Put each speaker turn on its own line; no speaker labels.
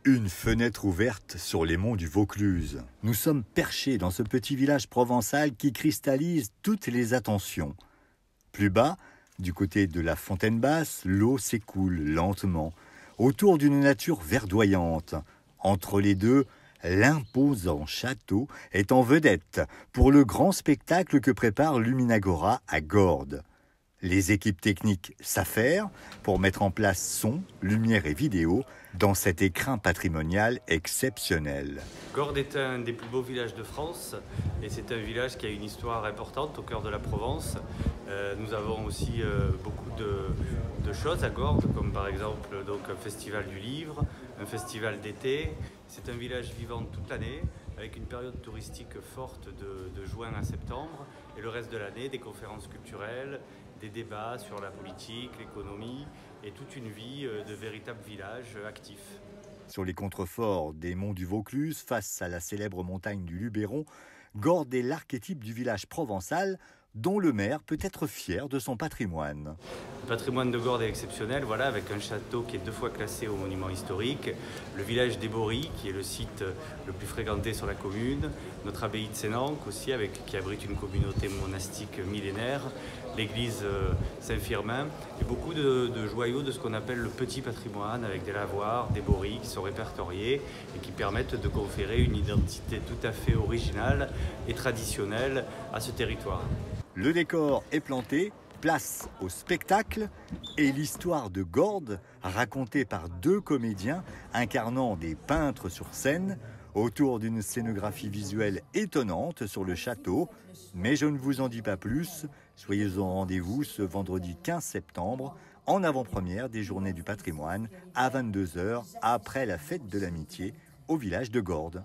Une fenêtre ouverte sur les monts du Vaucluse. Nous sommes perchés dans ce petit village provençal qui cristallise toutes les attentions. Plus bas, du côté de la fontaine basse, l'eau s'écoule lentement, autour d'une nature verdoyante. Entre les deux, l'imposant château est en vedette pour le grand spectacle que prépare Luminagora à Gordes. Les équipes techniques s'affairent pour mettre en place son, lumière et vidéo dans cet écrin patrimonial exceptionnel.
Gordes est un des plus beaux villages de France et c'est un village qui a une histoire importante au cœur de la Provence. Nous avons aussi beaucoup de choses à Gordes, comme par exemple donc, un festival du livre, un festival d'été. C'est un village vivant toute l'année avec une période touristique forte de juin à septembre et le reste de l'année des conférences culturelles, des débats sur la politique, l'économie et toute une vie de véritable village actif.
Sur les contreforts des monts du Vaucluse, face à la célèbre montagne du Luberon, Gordes est l'archétype du village provençal dont le maire peut être fier de son patrimoine.
Le patrimoine de Gordes est exceptionnel, voilà, avec un château qui est 2 fois classé au monument historique, le village d'Ebory, qui est le site le plus fréquenté sur la commune, notre abbaye de Sénanque aussi, qui abrite une communauté monastique millénaire, l'église Saint-Firmin, et beaucoup de joyaux de ce qu'on appelle le petit patrimoine, avec des lavoirs, des bories qui sont répertoriés et qui permettent de conférer une identité tout à fait originale et traditionnelle à ce territoire.
Le décor est planté, place au spectacle et l'histoire de Gordes, racontée par 2 comédiens incarnant des peintres sur scène, autour d'une scénographie visuelle étonnante sur le château. Mais je ne vous en dis pas plus, soyez au rendez-vous ce vendredi 15 septembre, en avant-première des Journées du patrimoine, à 22 h, après la fête de l'amitié, au village de Gordes.